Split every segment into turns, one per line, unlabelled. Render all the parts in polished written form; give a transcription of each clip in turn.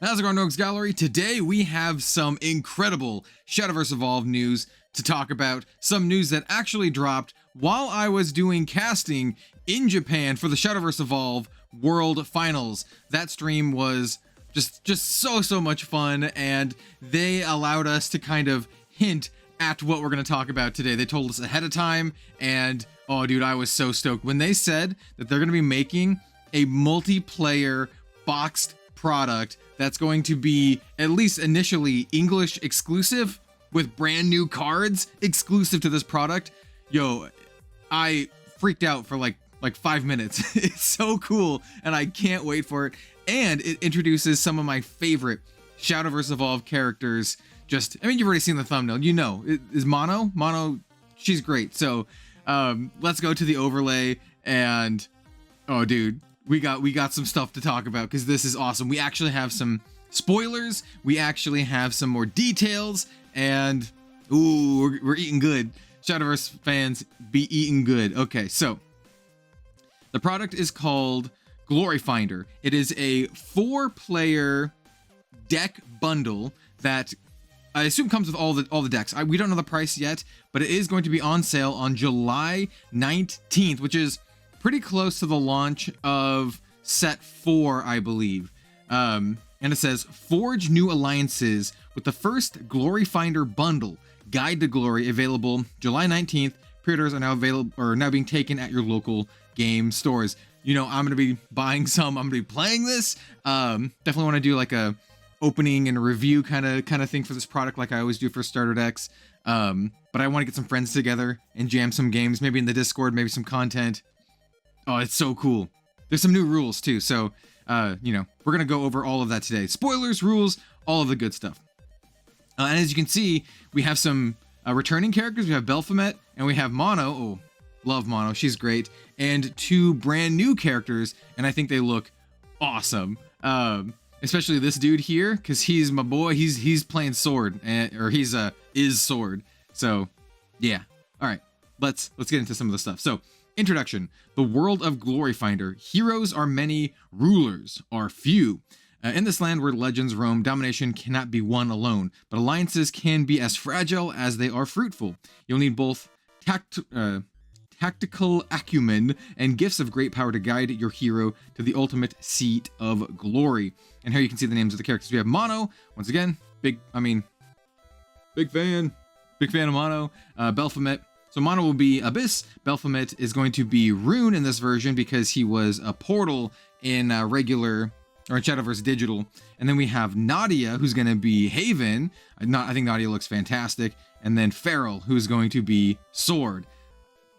How's it going, Rogues Gallery? Today we have some incredible Shadowverse Evolve news to talk about. Some news that actually dropped while I was doing casting in Japan for the Shadowverse Evolve World Finals. That stream was just so much fun, and they allowed us to kind of hint at what we're going to talk about today. They told us ahead of time, and oh dude, I was so stoked when they said that they're going to be making a multiplayer boxed product that's going to be, at least initially, English exclusive with brand new cards exclusive to this product. Yo, I freaked out for like 5 minutes. It's so cool, and I can't wait for it. And it introduces some of my favorite Shadowverse Evolve characters. I mean, you've already seen the thumbnail. You know, it is Mono. Mono, she's great. So let's go to the overlay, and oh dude, we got some stuff to talk about because this is awesome. We actually have some spoilers. We actually have some more details, and ooh, we're eating good. Shadowverse fans, be eating good. Okay, so the product is called Gloryfinder. It is a 4-player deck bundle that I assume comes with all the decks. We don't know the price yet, but it is going to be on sale on July 19th, which is pretty close to the launch of set 4, I believe. And it says, forge new alliances with the first Gloryfinder Bundle, Guide to Glory, available July 19th. Pre-orders are now available, or now being taken at your local game stores. You know, I'm going to be buying some. I'm going to be playing this. Definitely want to do like a opening and a review kind of thing for this product, like I always do for starter decks. But I want to get some friends together and jam some games, maybe in the Discord, maybe some content. Oh, it's so cool. There's some new rules too, so you know, we're gonna go over all of that today. Spoilers, rules, all of the good stuff. And as you can see, we have some returning characters. We have Baphomet and we have Mono. Oh, love Mono, she's great. And 2 brand new characters, and I think they look awesome. Especially this dude here, because he's my boy. He's playing Sword, or he's is Sword. So yeah. All right, let's get into some of the stuff. So, introduction: the world of Gloryfinder. Heroes are many, rulers are few. In this land where legends roam, domination cannot be won alone, but alliances can be as fragile as they are fruitful. You'll need both tactical acumen and gifts of great power to guide your hero to the ultimate seat of glory. And here you can see the names of the characters. We have Mono, once again, big fan of Mono. Baphomet. So Mono will be Abyss. Baphomet is going to be Rune in this version because he was a Portal in regular, or in Shadowverse Digital. And then we have Nadia, who's going to be Haven. I think Nadia looks fantastic. And then Feral, who's going to be Sword.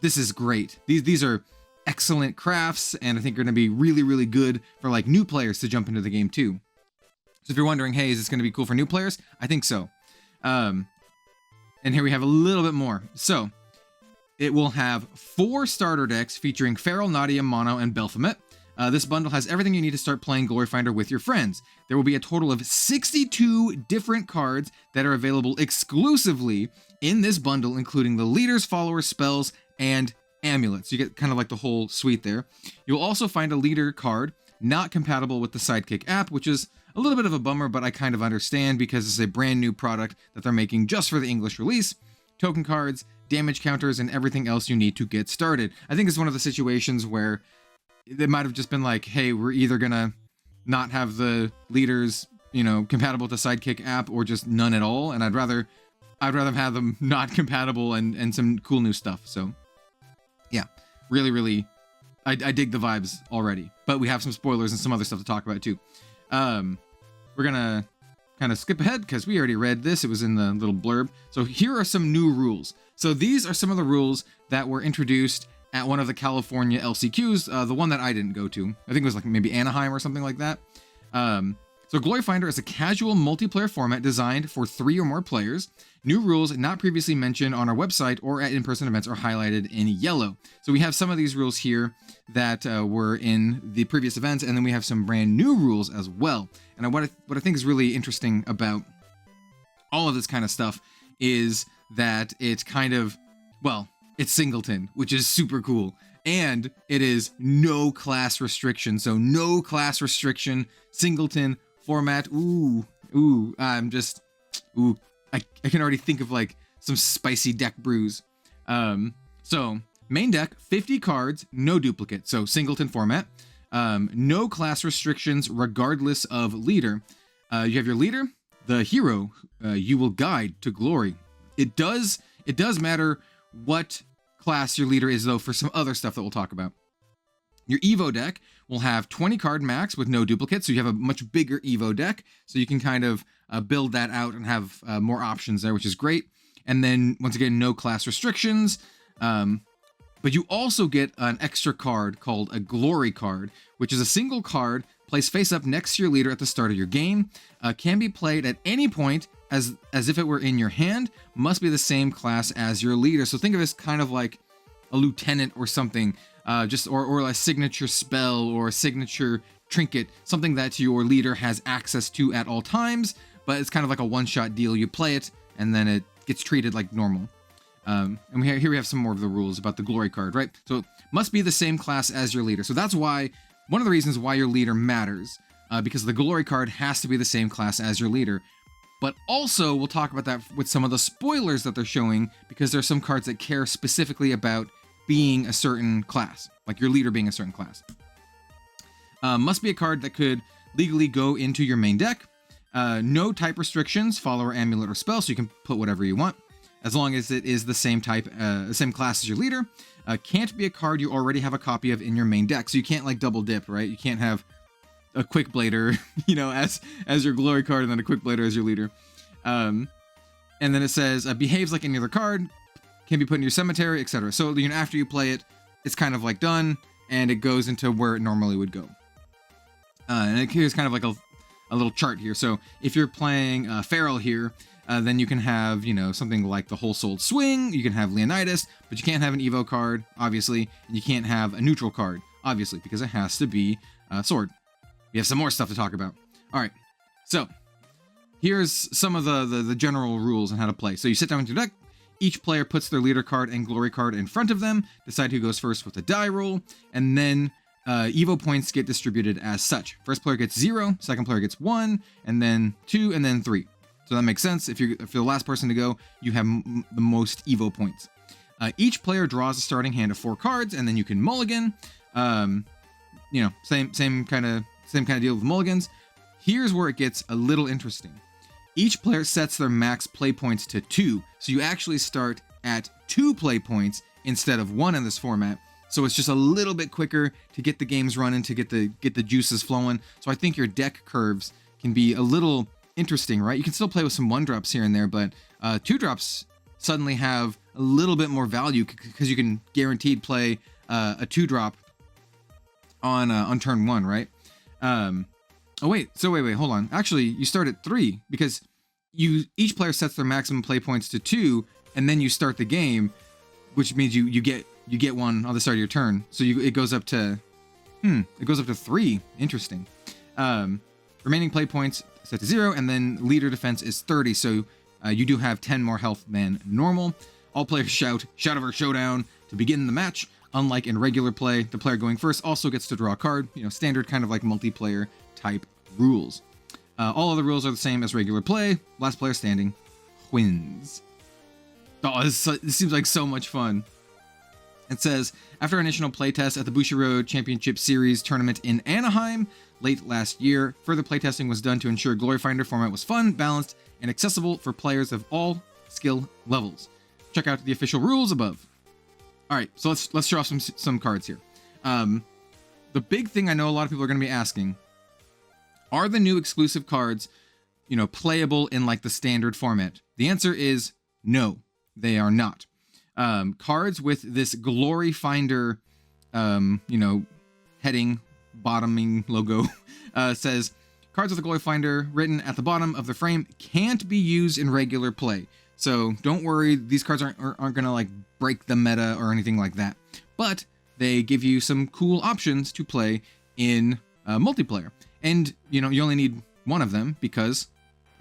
This is great. These are excellent crafts, and I think are going to be really good for like new players to jump into the game too. So if you're wondering, hey, is this going to be cool for new players? I think so. And here we have a little bit more. So it will have 4 starter decks featuring Feral, Nadia, Mono, and Baphomet. This bundle has everything you need to start playing Gloryfinder with your friends. There will be a total of 62 different cards that are available exclusively in this bundle, including the leaders, followers, spells, and amulets. You get kind of like the whole suite there. You'll also find a leader card not compatible with the Sidekick app, which is a little bit of a bummer, but I kind of understand because it's a brand new product that they're making just for the English release. Token cards, damage counters, and everything else you need to get started. I think it's one of the situations where they might have just been like, hey, we're either gonna not have the leaders, you know, compatible with the Sidekick app, or just none at all. And I'd rather have them not compatible and some cool new stuff. So yeah, really, I dig the vibes already. But we have some spoilers and some other stuff to talk about too. We're gonna kind of skip ahead because we already read this. It was in the little blurb. So here are some new rules. So these are some of the rules that were introduced at one of the California LCQs, the one that I didn't go to. I think it was like maybe Anaheim or something like that. So Gloryfinder is a casual multiplayer format designed for 3 or more players. New rules not previously mentioned on our website or at in-person events are highlighted in yellow. So we have some of these rules here that were in the previous events, and then we have some brand new rules as well. And what I think is really interesting about all of this kind of stuff is that it's kind of, well, it's singleton, which is super cool. And it is no class restriction. So no class restriction, singleton, format. I'm just, I can already think of like some spicy deck brews. So main deck, 50 cards, no duplicate. So singleton format. No class restrictions regardless of leader. You have your leader, the hero, you will guide to glory. It does matter what class your leader is though for some other stuff that we'll talk about. Your Evo deck will have 20 card max with no duplicates, so you have a much bigger Evo deck, so you can kind of build that out and have more options there, which is great. And then once again, no class restrictions. But you also get an extra card called a Glory card, which is a single card placed face up next to your leader at the start of your game. Can be played at any point as if it were in your hand. Must be the same class as your leader. So think of it as kind of like a lieutenant or something, or a signature spell or a signature trinket, something that your leader has access to at all times. But it's kind of like a one-shot deal. You play it and then it gets treated like normal. And here we have some more of the rules about the Glory card, right? So it must be the same class as your leader. So that's why, one of the reasons why your leader matters, because the Glory card has to be the same class as your leader. But also, we'll talk about that with some of the spoilers that they're showing, because there's some cards that care specifically about being a certain class, like your leader being a certain class. Must be a card that could legally go into your main deck. No type restrictions, follower, amulet, or spell, so you can put whatever you want, as long as it is the same type, same class as your leader. Can't be a card you already have a copy of in your main deck, so you can't like double dip, right? You can't have a Quick Blader, as your Glory card and then a Quick Blader as your leader. And then it says, behaves like any other card, can be put in your cemetery, etc. So after you play it, it's kind of like done, and it goes into where it normally would go. And here's kind of like a little chart here. So if you're playing Feral here, then you can have, something like the Whole Souled Swing, you can have Leonidas, but you can't have an Evo card, obviously, and you can't have a neutral card, obviously, because it has to be Sword. We have some more stuff to talk about. All right, so here's some of the general rules on how to play. So you sit down with your deck, each player puts their leader card and Glory card in front of them, decide who goes first with a die roll, and then Evo points get distributed as such. First player gets 0, second player gets 1, and then 2, and then 3. So that makes sense. If you're the last person to go, you have the most Evo points. Each player draws a starting hand of 4 cards, and then you can mulligan. Same kind of deal with mulligans. Here's where it gets a little interesting. Each player sets their max play points to 2, so you actually start at 2 play points instead of 1 in this format. So it's just a little bit quicker to get the games running, to get the juices flowing. So I think your deck curves can be a little interesting, right? You can still play with some 1-drops here and there, but 2-drops suddenly have a little bit more value because you can guaranteed play a 2-drop on turn 1, right? Wait, hold on. Actually, you start at 3 because each player sets their maximum play points to 2, and then you start the game, which means you get one on the start of your turn. So it goes up to 3. Interesting. Remaining play points set to 0, and then leader defense is 30. So you do have 10 more health than normal. All players shout Shadowverse Showdown to begin the match. Unlike in regular play, the player going first also gets to draw a card. Standard kind of like multiplayer type rules. All other rules are the same as regular play. Last player standing wins. Oh, this seems like so much fun. It says, after our initial playtest at the Bushiroad Championship Series tournament in Anaheim late last year, further playtesting was done to ensure Gloryfinder format was fun, balanced, and accessible for players of all skill levels. Check out the official rules above. All right, so let's draw some cards here. The big thing I know a lot of people are going to be asking, are the new exclusive cards, playable in like the standard format? The answer is no, they are not. Cards with this Gloryfinder, heading, bottoming logo, says, cards with the Gloryfinder written at the bottom of the frame can't be used in regular play. So don't worry, these cards aren't going to like break the meta or anything like that. But they give you some cool options to play in multiplayer. And, you only need one of them because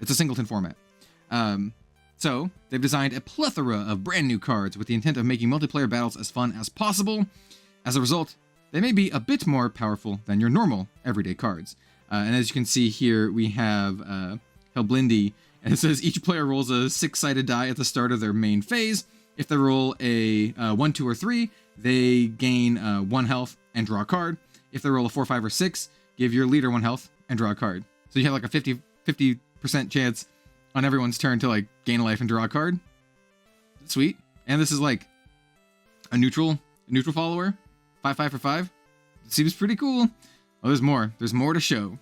it's a singleton format. So they've designed a plethora of brand new cards with the intent of making multiplayer battles as fun as possible. As a result, they may be a bit more powerful than your normal everyday cards. And as you can see here, we have Helblindi, and it says each player rolls a 6-sided die at the start of their main phase. If they roll a 1, 2, or 3, they gain 1 health and draw a card. If they roll a 4, 5, or 6, give your leader 1 health and draw a card. So you have like a 50% chance on everyone's turn to like gain a life and draw a card. Sweet. And this is like a neutral follower. 5, 5 for 5. It seems pretty cool. Oh, there's more. There's more to show.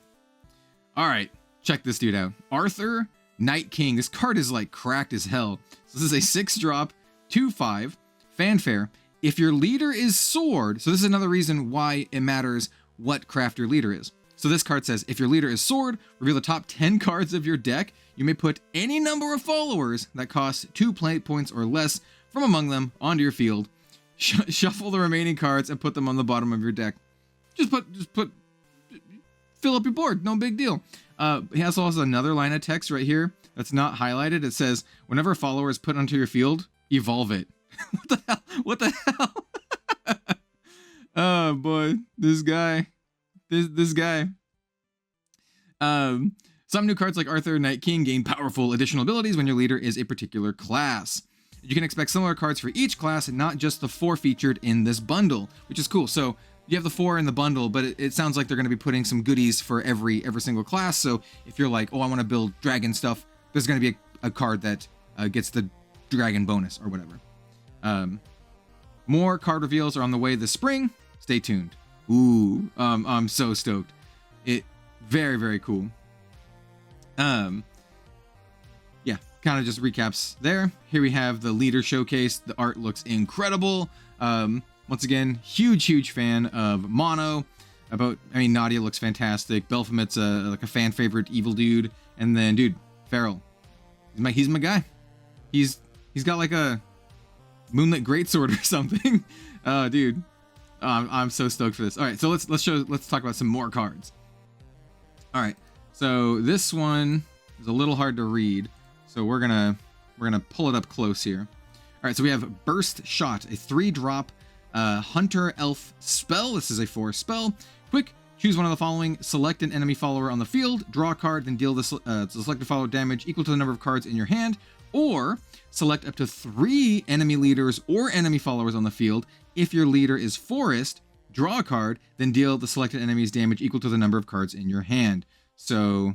All right, check this dude out. Arthur, Night King. This card is like cracked as hell. So this is a 6-drop, 2/5, Fanfare. If your leader is Sword, so this is another reason why it matters what craft your leader is. So this card says, if your leader is Sword, reveal the top 10 cards of your deck. You may put any number of followers that cost 2 play points or less from among them onto your field. Shuffle the remaining cards and put them on the bottom of your deck. Fill up your board, no big deal. He also has another line of text right here that's not highlighted. It says, whenever a follower is put onto your field, evolve it. What the hell? What the hell? Oh boy, this guy. This guy. Some new cards like Arthur, Night King gain powerful additional abilities when your leader is a particular class. You can expect similar cards for each class and not just the 4 featured in this bundle, which is cool. So you have the 4 in the bundle, but it sounds like they're going to be putting some goodies for every single class. So if you're like, oh, I want to build dragon stuff, there's going to be a card that gets the dragon bonus or whatever. More card reveals are on the way this spring. Stay tuned. Ooh, I'm so stoked. Very, very cool. Yeah, kind of just recaps there. Here we have the leader showcase. The art looks incredible. Once again, huge fan of Mono. Nadia looks fantastic. Belphamit's like a fan favorite evil dude. And then, dude, Farrell. He's my guy. He's got like a Moonlit Greatsword or something. Dude, I'm so stoked for this. All right, so let's talk about some more cards. All right, so this one is a little hard to read, so we're gonna pull it up close here. All right, so we have Burst Shot, a 3-drop Hunter Elf spell. This is a 4 spell. Quick, choose one of the following. Select an enemy follower on the field, draw a card, then deal the selected follower damage equal to the number of cards in your hand, or select up to 3 enemy leaders or enemy followers on the field. If your leader is Forest, draw a card, then deal the selected enemy's damage equal to the number of cards in your hand. So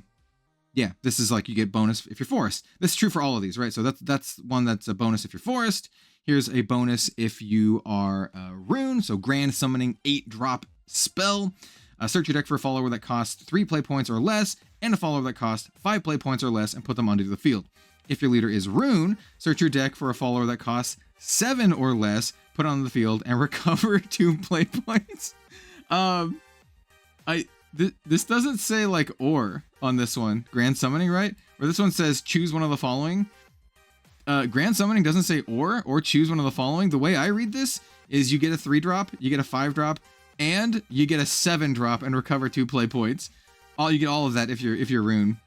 yeah, this is like you get bonus if you're Forest. This is true for all of these, right? So that's one that's a bonus if you're Forest. Here's a bonus if you are Rune. So Grand Summoning 8-drop spell. Search your deck for a follower that costs 3 play points or less, and a follower that costs 5 play points or less, and put them onto the field. If your leader is Rune, search your deck for a follower that costs 7 or less, put on the field, and recover 2 play points. This doesn't say like or on this one. Grand Summoning, right? Or this one says choose one of the following. Grand Summoning doesn't say or choose one of the following. The way I read this is you get a 3-drop, you get a 5-drop, and you get a 7-drop and recover 2 play points. You get all of that if you're Rune.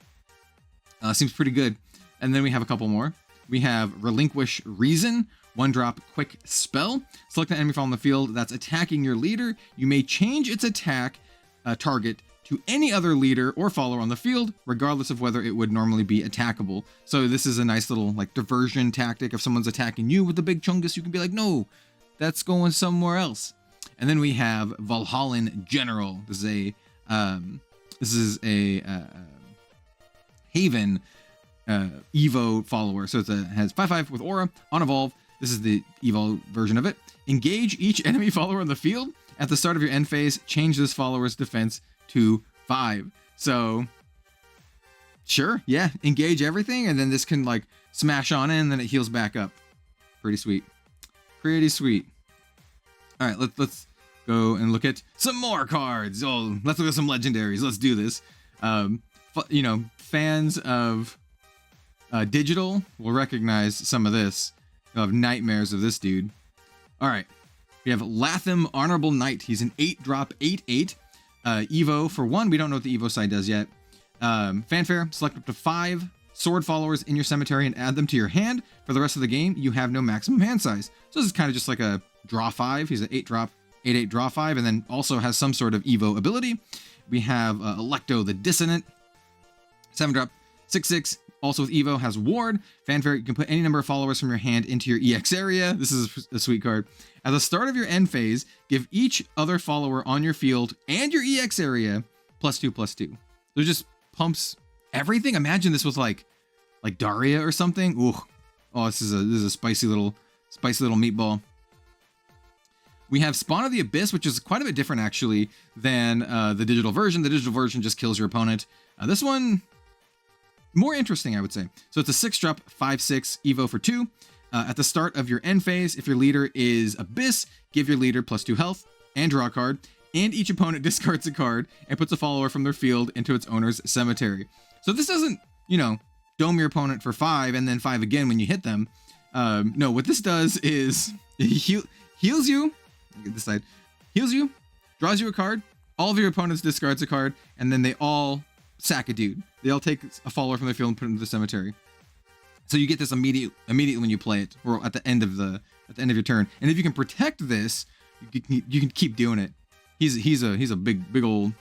Seems pretty good. And then we have a couple more. We have Relinquish Reason, 1-drop quick spell. Select an enemy follower on the field that's attacking your leader. You may change its attack target to any other leader or follower on the field, regardless of whether it would normally be attackable. So this is a nice little like diversion tactic. If someone's attacking you with the big chungus, you can be like, no, that's going somewhere else. And then we have Valhallan General. This is a Haven Evo follower. So it has 5/5 with aura on evolve. This is the Evo version of it. Engage each enemy follower on the field. At the start of your end phase, change this follower's defense to 5. So sure, yeah, engage everything, and then this can like smash on in, and then it heals back up. Pretty sweet. Pretty sweet. All right, let's go and look at some more cards. Oh, let's look at some legendaries. Let's do this. Fans of digital will recognize some of this. You'll have nightmares of this dude. All right, we have Latham Honorable Knight. He's an 8-drop 8/8. Evo for 1. We don't know what the Evo side does yet. Fanfare. Select up to 5 sword followers in your cemetery and add them to your hand. For the rest of the game, you have no maximum hand size. So this is kind of just like a draw 5. He's an 8-drop 8/8 draw 5, and then also has some sort of Evo ability. We have Electo the Dissonant, 7-drop, 6/6. Also with Evo has Ward. Fanfare, you can put any number of followers from your hand into your EX area. This is a sweet card. At the start of your end phase, give each other follower on your field and your EX area +2/+2. So it just pumps everything. Imagine this with like Daria or something. Ooh. Oh, this is a spicy little meatball. We have Spawn of the Abyss, which is quite a bit different actually than the digital version. The digital version just kills your opponent. This one, more interesting, I would say. So it's a 6-drop, 5/6 Evo for 2. At the start of your end phase, if your leader is Abyss, give your leader +2 health and draw a card. And each opponent discards a card and puts a follower from their field into its owner's cemetery. So this doesn't, you know, dome your opponent for 5 and then 5 again when you hit them. No, what this does is it heals you. Get this side. Heals you, draws you a card. All of your opponents discards a card, and then they all sack a dude. They all take a follower from their field and put it into the cemetery. So you get this immediately when you play it, or at the end of your turn. And if you can protect this, you can keep doing it. He's a big old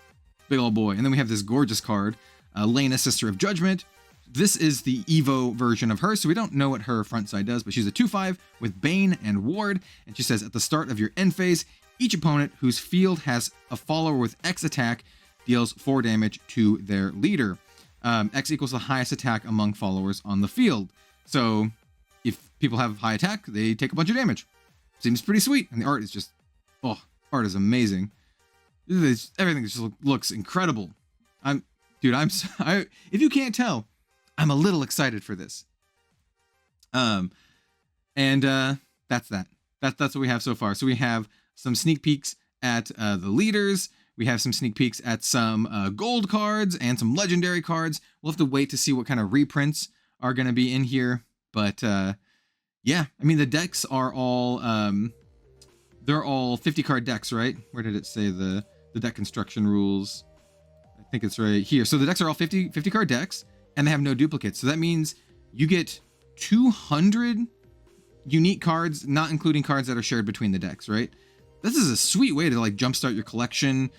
boy. And then we have this gorgeous card, Lena, Sister of Judgment. This is the Evo version of her, so we don't know what her front side does, but she's a 2/5 with Bane and Ward, and she says at the start of your end phase, each opponent whose field has a follower with X attack deals 4 damage to their leader. X equals the highest attack among followers on the field. So if people have high attack, they take a bunch of damage. Seems pretty sweet, and the art is just, art is amazing. Everything just looks incredible. If you can't tell, I'm a little excited for this. That's that. That's what we have so far. So we have some sneak peeks at the leaders. We have some sneak peeks at some gold cards and some legendary cards. We'll have to wait to see what kind of reprints are going to be in here. But yeah, I mean, the decks are all they're all 50 card decks, right? Where did it say the deck construction rules? I think it's right here. So the decks are all 50 card decks, and they have no duplicates. So that means you get 200 unique cards, not including cards that are shared between the decks, right? This is a sweet way to like jumpstart your collection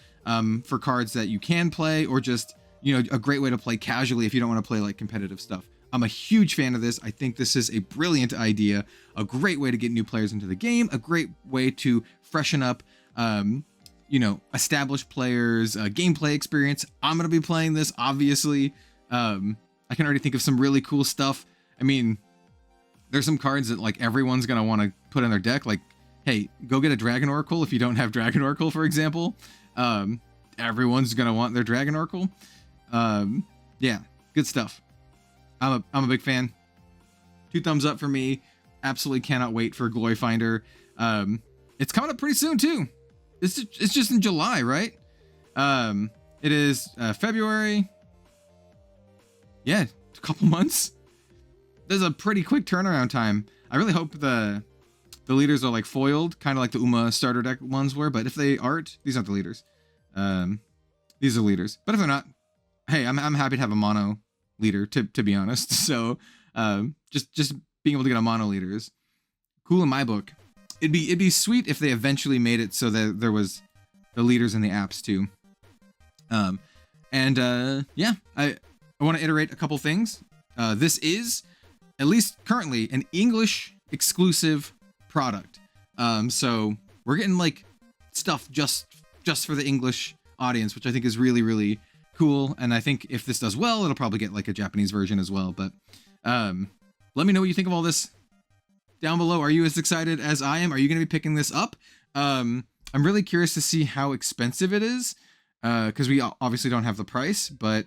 for cards that you can play, or just, you know, a great way to play casually if you don't want to play like competitive stuff. I'm a huge fan of this. I think this is a brilliant idea, a great way to get new players into the game, a great way to freshen up, you know, established players' gameplay experience. I'm going to be playing this, obviously. I can already think of some really cool stuff. I mean, there's some cards that like everyone's going to want to put in their deck. Like, hey, go get a Dragon Oracle if you don't have Dragon Oracle, for example. Everyone's going to want their Dragon Oracle. Yeah, good stuff. I'm a big fan. 2 thumbs up for me. Absolutely cannot wait for Gloryfinder. It's coming up pretty soon too. It's just in July, right? It is February. Yeah, a couple months. There's a pretty quick turnaround time. I really hope the leaders are like foiled, kind of like the Uma starter deck ones were. But if they aren't, these aren't the leaders. These are leaders. But if they're not, hey, I'm happy to have a mono leader, to be honest. So just being able to get a mono leader is cool in my book. It'd be sweet if they eventually made it so that there was the leaders in the apps too. Yeah, I want to iterate a couple things. This is, at least currently, an English exclusive product. So we're getting like stuff just for the English audience, which I think is really, really cool. And I think if this does well, it'll probably get like a Japanese version as well. But let me know what you think of all this down below. Are you as excited as I am? Are you going to be picking this up? I'm really curious to see how expensive it is, because we obviously don't have the price. But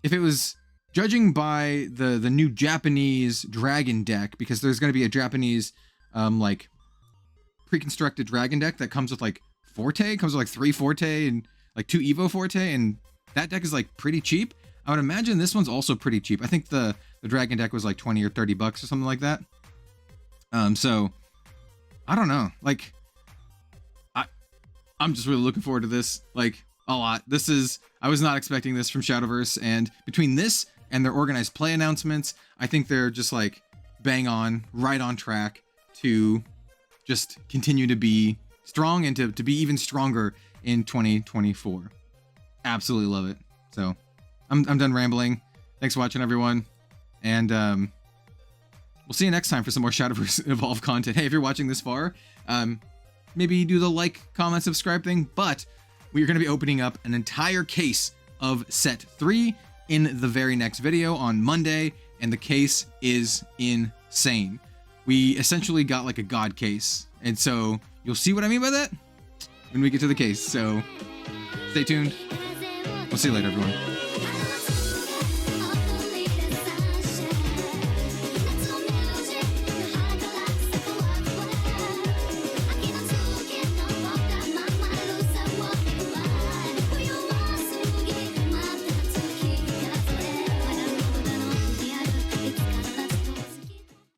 if it was, judging by the new Japanese dragon deck, because there's going to be a Japanese like pre-constructed dragon deck that comes with like Forte, comes with like 3 Forte and like 2 Evo Forte, and that deck is like pretty cheap. I would imagine this one's also pretty cheap. I think the dragon deck was like 20 or 30 bucks or something like that. So I don't know, like I'm just really looking forward to this, like a lot. I was not expecting this from Shadowverse, and between this and their organized play announcements, I think they're just like bang on, right on track to just continue to be strong and to be even stronger in 2024. absolutely love it. So I'm done rambling. Thanks for watching, everyone. And we'll see you next time for some more Shadowverse Evolve content. Hey, if you're watching this far, maybe do the like, comment, subscribe thing. But we are going to be opening up an entire case of set 3 in the very next video on Monday. And the case is insane. We essentially got like a god case. And so you'll see what I mean by that when we get to the case. So stay tuned. We'll see you later, everyone.